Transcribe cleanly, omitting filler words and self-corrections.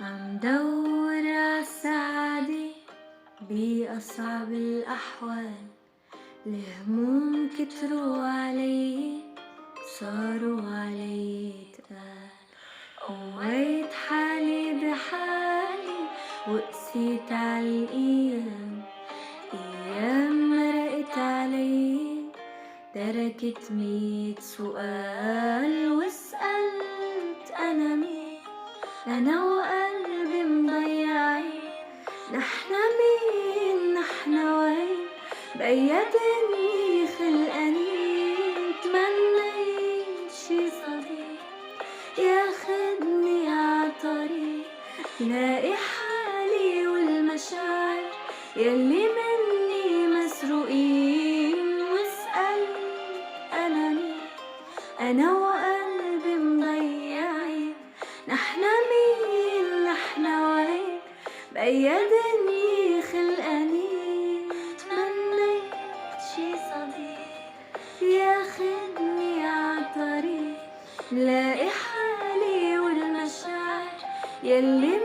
عم دور عالسعادة بأصعب الأحوال، الهموم كتروا علي صاروا علي تقال. قويت حالي بحالي وقسيت عالأيام، أيام مرقت علي تركت 100 سؤال، وسألت أنا مين؟ أنا وقلبي مضيعين، نحن مين؟ نحن وين؟ بأي دنيا خلقاني؟ تمنيت شي صديق ياخدني عطريق، لاقي حالي والمشاعر يلي مني مسروقين. واسأل أنا مين؟ أنا وقلبي مضيعين، نحن مين؟ نحن وين؟ بأي دنيا خلقاني؟ تمنيت شي صديق ياخدني عطريق، لاقي حالي والمشاعر يلي